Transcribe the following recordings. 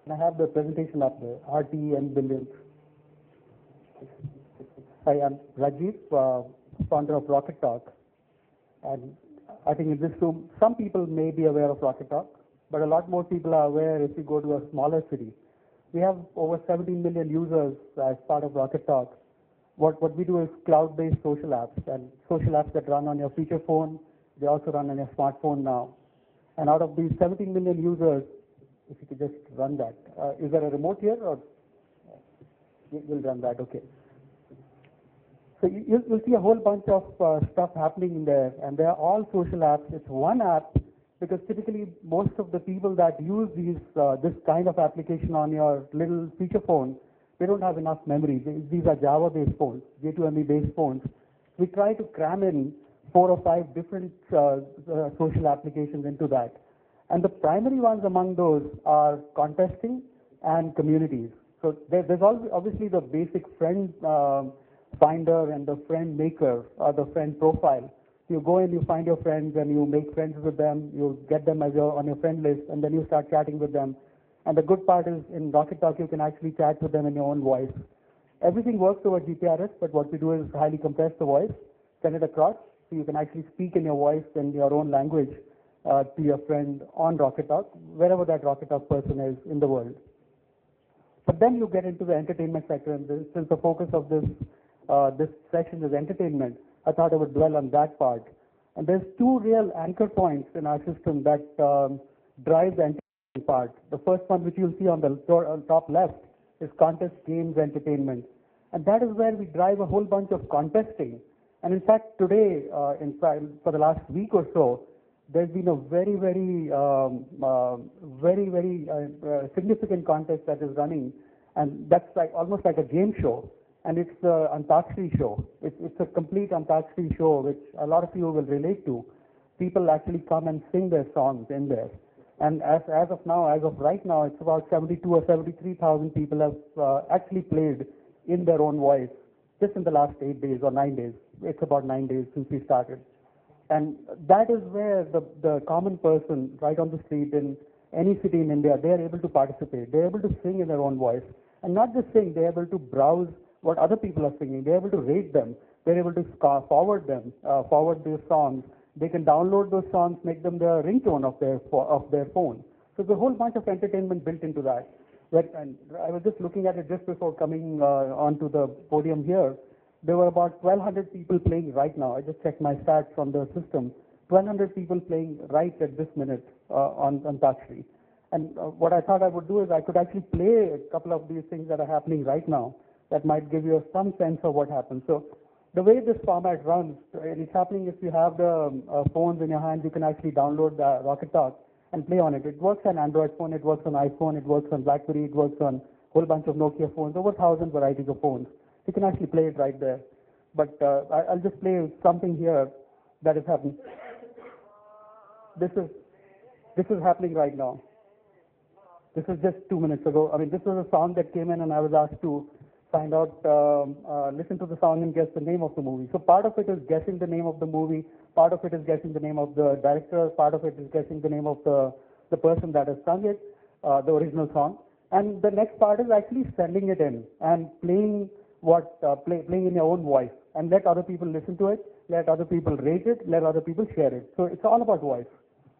And I have the presentation up there, RTE billions. Hi, I'm Rajiv, founder of Rocketalk. And I think in this room, some people may be aware of Rocketalk, but a lot more people are aware if you go to a smaller city. We have over 17 million users as part of Rocketalk. What we do is cloud-based social apps, and social apps that run on your feature phone, they also run on your smartphone now. And out of these 17 million users, if you could just run that. Is there a remote here, or we'll run that? Okay. So you'll see a whole bunch of stuff happening in there, and they're all social apps. It's one app because typically most of the people that use this kind of application on your little feature phone, they don't have enough memory. These are Java-based phones, J2ME-based phones. We try to cram in 4 or 5 different social applications into that. And the primary ones among those are contesting and communities. So there's obviously the basic friend finder and the friend maker, or the friend profile. You go and you find your friends and you make friends with them, you get them as on your friend list, and then you start chatting with them. And the good part is in Rocketalk, you can actually chat with them in your own voice. Everything works over GPRS, but what we do is highly compress the voice, send it across, so you can actually speak in your voice in your own language to your friend on Rocketalk, wherever that Rocketalk person is in the world. But then you get into the entertainment sector, and since the focus of this session is entertainment, I thought I would dwell on that part. And there's 2 real anchor points in our system that drive the entertainment part. The first one, which you'll see on the top left, is contest games entertainment. And that is where we drive a whole bunch of contesting. And in fact, today, for the last week or so, there's been a very significant contest that is running, and that's almost like a game show. And it's the Antakshari show. It's a complete Antakshari show, which a lot of you will relate to. People actually come and sing their songs in there. And as of right now, it's about 72 or 73,000 people have actually played in their own voice just in the last 8 days or 9 days. It's about 9 days since we started. And that is where the common person right on the street in any city in India, they are able to participate. They're able to sing in their own voice. And not just sing, they're able to browse what other people are singing. They're able to rate them. They're able to forward their songs. They can download those songs, make them the ringtone of their phone. So there's a whole bunch of entertainment built into that. And I was just looking at it just before coming onto the podium here. There were about 1,200 people playing right now. I just checked my stats from the system. 1,200 people playing right at this minute on Antakshari. And what I thought I would do is I could actually play a couple of these things that are happening right now that might give you some sense of what happens. So the way this format runs, and it's happening if you have the phones in your hands, you can actually download the Rocketalk and play on it. It works on Android phone, it works on iPhone, it works on BlackBerry, it works on a whole bunch of Nokia phones, over 1,000 varieties of phones. You can actually play it right there. But I'll just play something here that is happening. This is happening right now. This is just 2 minutes ago. I mean, this was a song that came in, and I was asked to find out, listen to the song and guess the name of the movie. So part of it is guessing the name of the movie, part of it is guessing the name of the director, part of it is guessing the name of the person that has sung it, the original song. And the next part is actually sending it in and playing playing in your own voice, and let other people listen to it, let other people rate it, let other people share it. So it's all about voice.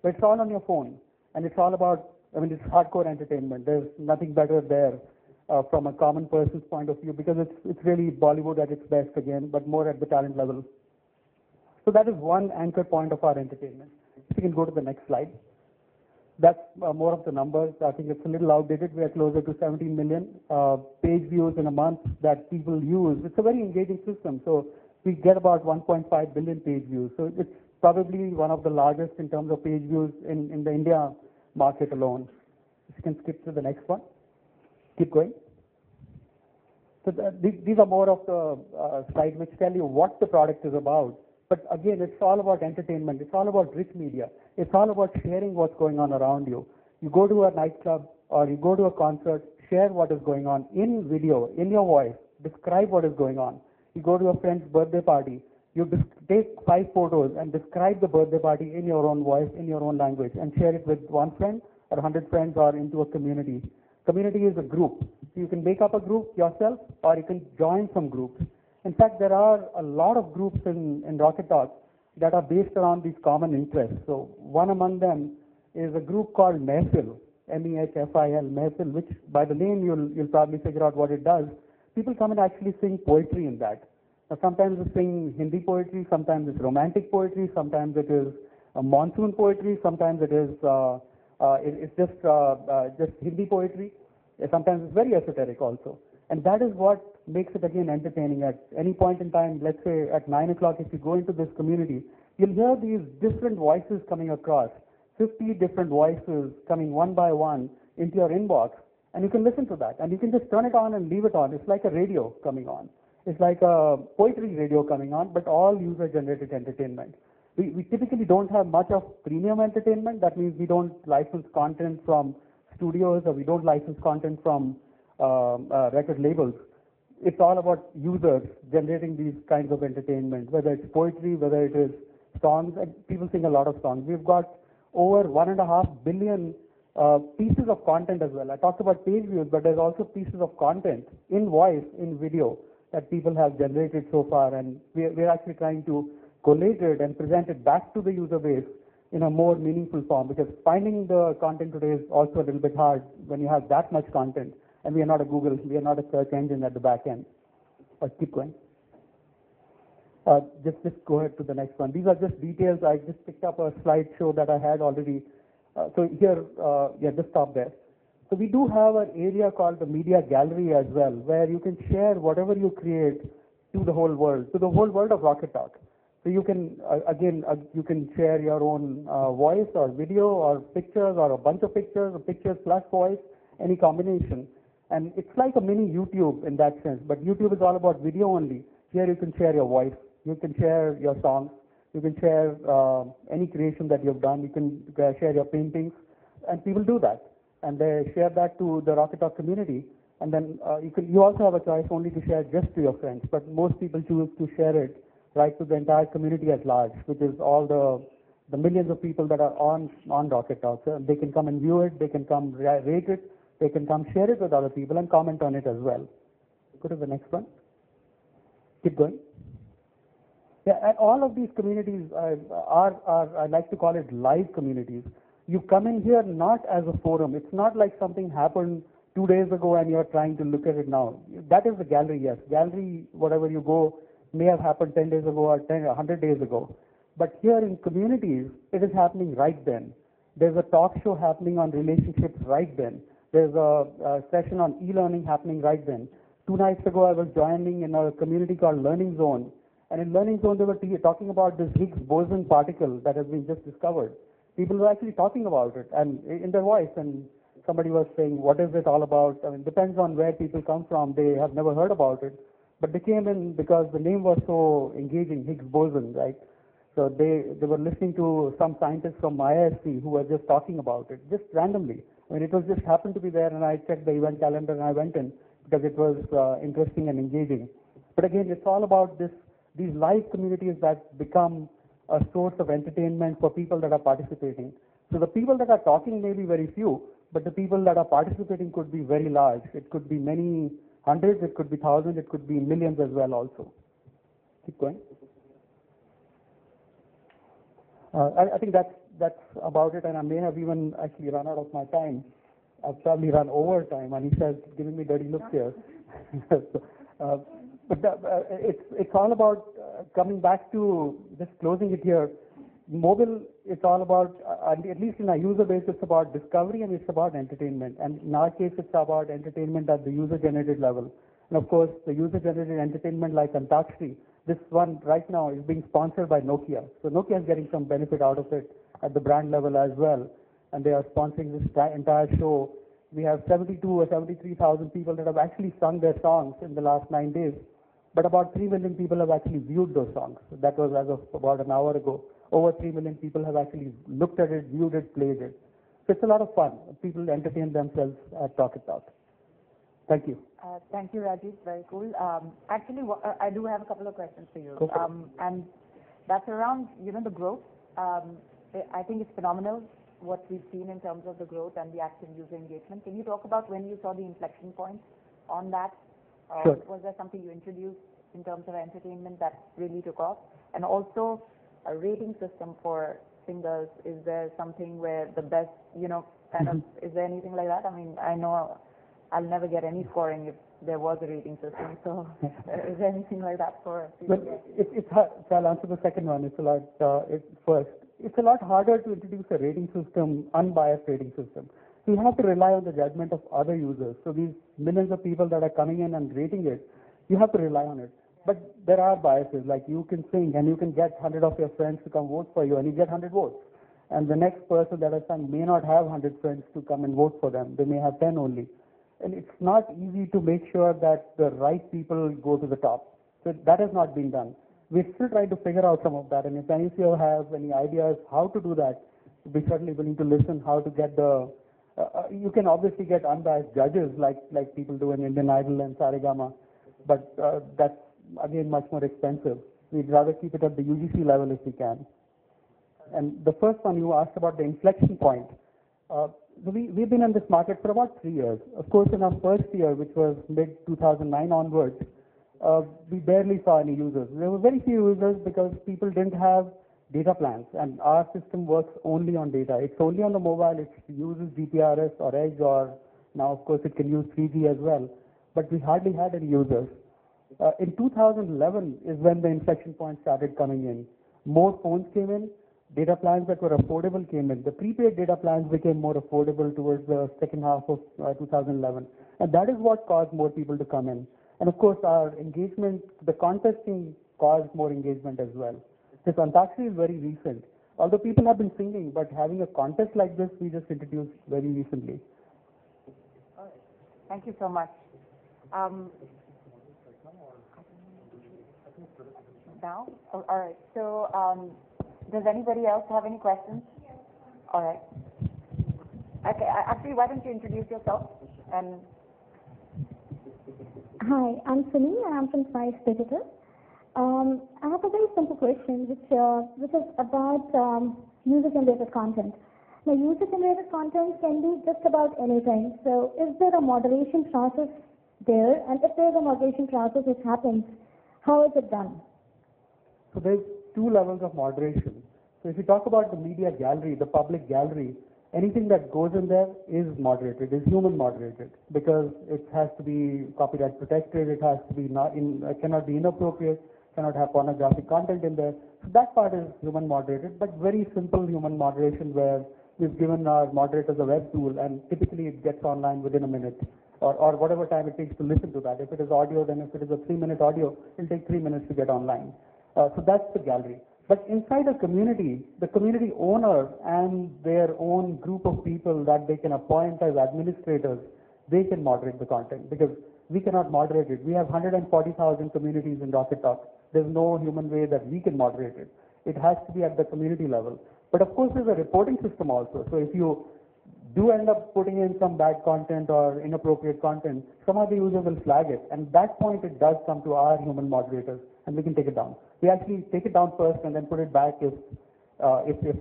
But it's all on your phone, and it's all about, I mean, it's hardcore entertainment. There's nothing better there from a common person's point of view, because it's really Bollywood at its best again, but more at the talent level. So that is one anchor point of our entertainment. If you can go to the next slide. That's more of the numbers. I think it's a little outdated. We are closer to 17 million page views in a month that people use. It's a very engaging system. So we get about 1.5 billion page views. So it's probably one of the largest in terms of page views in the India market alone. If you can skip to the next one. Keep going. So these are more of the slides which tell you what the product is about. But again, it's all about entertainment. It's all about rich media. It's all about sharing what's going on around you. You go to a nightclub or you go to a concert, share what is going on in video, in your voice, describe what is going on. You go to a friend's birthday party, you take 5 photos and describe the birthday party in your own voice, in your own language, and share it with one friend or 100 friends or into a community. Community is a group. You can make up a group yourself, or you can join some groups. In fact, there are a lot of groups in Rocketalk that are based around these common interests. So one among them is a group called Mehfil, M-E-H-F-I-L, Mehfil, which by the name you'll probably figure out what it does. People come and actually sing poetry in that. Now, sometimes they sing Hindi poetry, sometimes it's romantic poetry, sometimes it is monsoon poetry, sometimes it is it's just Hindi poetry. Sometimes it's very esoteric also. And that is what makes it again entertaining. At any point in time, let's say at 9 o'clock, if you go into this community, you'll hear these different voices coming across, 50 different voices coming one by one into your inbox, and you can listen to that. And you can just turn it on and leave it on. It's like a radio coming on. It's like a poetry radio coming on, but all user-generated entertainment. We typically don't have much of premium entertainment. That means we don't license content from studios, or we don't license content from record labels. It's all about users generating these kinds of entertainment, whether it's poetry, whether it is songs, and people sing a lot of songs. We've got over 1.5 billion pieces of content as well. I talked about page views, but there's also pieces of content in voice, in video, that people have generated so far, and we're actually trying to collate it and present it back to the user base in a more meaningful form, because finding the content today is also a little bit hard when you have that much content, and we are not a Google, we are not a search engine at the back end. Keep going. Just go ahead to the next one. These are just details. I just picked up a slideshow that I had already. So here, just stop there. So we do have an area called the media gallery as well, where you can share whatever you create to the whole world of Rocketalk. So you can, you can share your own voice or video or pictures or a bunch of pictures, or pictures plus voice, any combination. And it's like a mini YouTube in that sense, but YouTube is all about video only. Here you can share your voice, you can share your songs, you can share any creation that you've done, you can share your paintings, and people do that. And they share that to the Rocketalk community. And then you also have a choice only to share just to your friends, but most people choose to share it right to the entire community at large, which is all the millions of people that are on Rocketalk. So they can come and view it, they can come rate it, they can come share it with other people and comment on it as well. Go to the next one. Keep going. Yeah, and all of these communities are I like to call it live communities. You come in here not as a forum. It's not like something happened 2 days ago and you're trying to look at it now. That is the gallery, yes. Gallery, whatever you go, may have happened 10 days ago or 100 days ago. But here in communities, it is happening right then. There's a talk show happening on relationships right then. There's a session on e-learning happening right then. 2 nights ago, I was joining in a community called Learning Zone. And in Learning Zone, they were talking about this Higgs boson particle that has been just discovered. People were actually talking about it and in their voice. And somebody was saying, what is it all about? I mean, it depends on where people come from. They have never heard about it. But they came in because the name was so engaging, Higgs boson, right? So they were listening to some scientists from IISc who were just talking about it, just randomly. I mean, it was just happened to be there, and I checked the event calendar and I went in because it was interesting and engaging. But again, it's all about these live communities that become a source of entertainment for people that are participating. So the people that are talking may be very few, but the people that are participating could be very large. It could be many hundreds, it could be thousands, it could be millions as well also. Keep going. I think that's about it, and I may have even actually run out of my time. I've probably run over time, and he says, giving me dirty looks here. But it's all about coming back to just closing it here. Mobile, it's all about, at least in our user base, it's about discovery and it's about entertainment. And in our case, it's about entertainment at the user-generated level. And of course, the user-generated entertainment like Antakshri, this one right now is being sponsored by Nokia. So Nokia is getting some benefit out of it at the brand level as well. And they are sponsoring this entire show. We have 72 or 73,000 people that have actually sung their songs in the last 9 days. But about 3 million people have actually viewed those songs. So that was as of about an hour ago. Over 3 million people have actually looked at it, viewed it, played it. So it's a lot of fun. People entertain themselves at Rocketalk. Thank you. Thank you, Rajiv. Very cool. Actually, I do have a couple of questions for you. And that's around, the growth. I think it's phenomenal what we've seen in terms of the growth and the active user engagement. Can you talk about when you saw the inflection point on that? Sure. Was there something you introduced in terms of entertainment that really took off? And also a rating system for singers. Is there something where the best, kind of, is there anything like that? I mean, I know I'll never get any scoring if there was a rating system. So is there anything like that for people? Well, it's hard. So I'll answer the second one. First. It's a lot harder to introduce a rating system, unbiased rating system. So you have to rely on the judgment of other users. So these millions of people that are coming in and rating it, you have to rely on it. But there are biases, like you can sing and you can get 100 of your friends to come vote for you and you get 100 votes. And the next person that has sung may not have 100 friends to come and vote for them. They may have 10 only. And it's not easy to make sure that the right people go to the top. So that has not been done. We're still trying to figure out some of that. And if any of you have any ideas how to do that, we'll be certainly willing to listen how to get the, you can obviously get unbiased judges like people do in Indian Idol and Saregama, but that's again much more expensive. We'd rather keep it at the UGC level if we can. And the first one you asked about the inflection point. We've been in this market for about 3 years. Of course, in our first year, which was mid-2009 onwards, we barely saw any users. There were very few users because people didn't have data plans, and our system works only on data. It's only on the mobile. It uses GPRS or Edge, or now, of course, it can use 3G as well. But we hardly had any users. In 2011 is when the inflection point started coming in. More phones came in. Data plans that were affordable came in. The prepaid data plans became more affordable towards the second half of 2011. And that is what caused more people to come in. And of course, our engagement, the contesting caused more engagement as well. This Antakshari is very recent. Although people have been singing, but having a contest like this, we just introduced very recently. All right. Thank you so much. Now? Oh, all right. So, does anybody else have any questions? All right. Okay. Actually, why don't you introduce yourself? And hi, I'm Sunny, and I'm from Spice Digital. I have a very simple question, which is about user-generated content. Now, user-generated content can be just about anything. So, is there a moderation process there? And if there is a moderation process which happens, how is it done? So there's two levels of moderation. So if you talk about the media gallery, the public gallery, anything that goes in there is moderated, is human moderated, because it has to be copyright protected, it has to be cannot be inappropriate, cannot have pornographic content in there. So that part is human moderated, but very simple human moderation where we've given our moderators a web tool and typically it gets online within a minute or whatever time it takes to listen to that. If it is audio, then if it is a 3-minute audio, it'll take 3 minutes to get online. So that's the gallery. But inside a community, the community owner and their own group of people that they can appoint as administrators, they can moderate the content because we cannot moderate it. We have 140,000 communities in Rocketalk. There's no human way that we can moderate it. It has to be at the community level. But of course, there's a reporting system also. So if you do end up putting in some bad content or inappropriate content, some of the users will flag it. And at that point, it does come to our human moderators, and we can take it down. We actually take it down first and then put it back if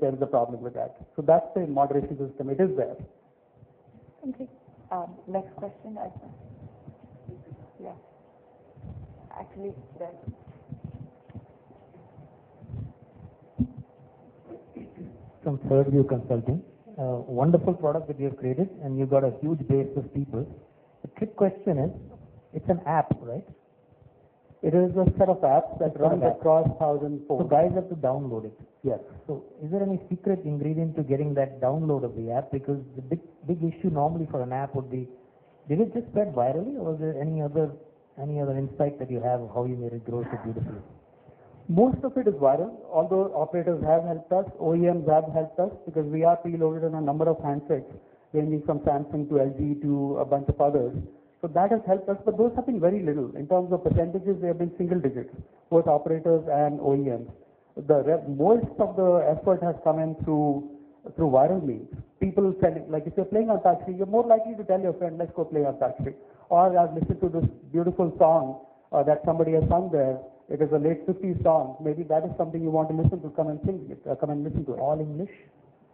there is a problem with that. So that's the moderation system. It is there. Thank you. Next question. Yeah. Actually, there. From Third View Consulting. Wonderful product that you have created, and you've got a huge base of people. The trick question is, it's an app, right? It is a set of apps that runs across 1,000 phones. So guys have to download it. Yes. So is there any secret ingredient to getting that download of the app? Because the big issue normally for an app would be, did it just spread virally, or is there any other insight that you have of how you made it grow so beautifully? Most of it is viral, although operators have helped us, OEMs have helped us, because we are preloaded on a number of handsets, ranging from Samsung to LG to a bunch of others. So that has helped us, but those have been very little. In terms of percentages, they have been single digits, both operators and OEMs. Most of the effort has come in through viral means. People telling, like if you're playing on Antakshari, you're more likely to tell your friend, let's go play on Antakshari. Or I've listened to this beautiful song that somebody has sung there. It is a late 50s song. Maybe that is something you want to listen to. Come and sing it. Come and listen to it. All English?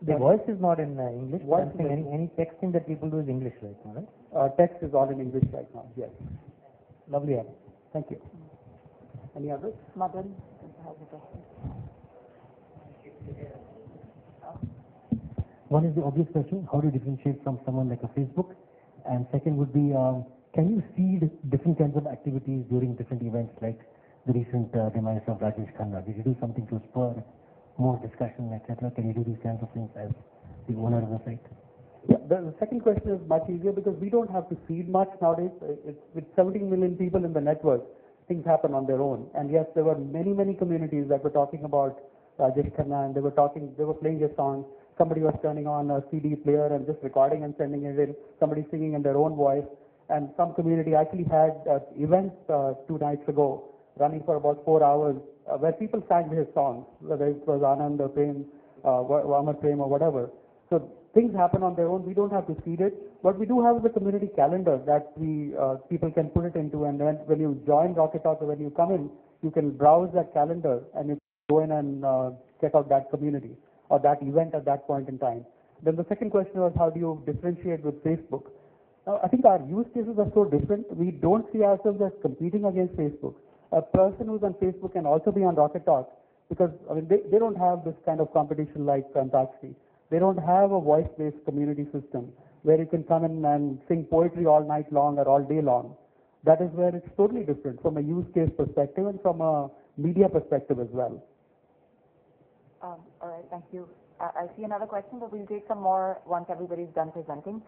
The voice is not in English. Voice I'm saying any texting that people do is English right now, right? Text is all in English right now, yes. Lovely. Thank you. Any others? Madan has a question. One is the obvious question, how do you differentiate from someone like a Facebook? And second would be, can you seed different kinds of activities during different events, like the recent demise of Rajesh Khanna? Did you do something to spur more discussion, etc.? Can you do these kinds of things as the owner of the site? Yeah, the second question is much easier because we don't have to seed much nowadays. It's with 17 million people in the network, things happen on their own. And yes, there were many communities that were talking about Rajesh Khanna, and they were playing his songs. Somebody was turning on a CD player and just recording and sending it in. Somebody singing in their own voice. And some community actually had events 2 nights ago running for about 4 hours where people sang his songs, whether it was Anand or Prem, Amar Prem or whatever. So things happen on their own. We don't have to seed it. What we do have is a community calendar that people can put it into, and when you join Rocketalk or when you come in, you can browse that calendar and you go in and check out that community or that event at that point in time. Then the second question was, how do you differentiate with Facebook? Now, I think our use cases are so different. We don't see ourselves as competing against Facebook. A person who's on Facebook can also be on Rocketalk because they don't have this kind of competition like Antakshi. They don't have a voice-based community system where you can come in and sing poetry all night long or all day long. That is where it's totally different from a use case perspective and from a media perspective as well. All right, thank you. I see another question, but we'll take some more once everybody's done presenting.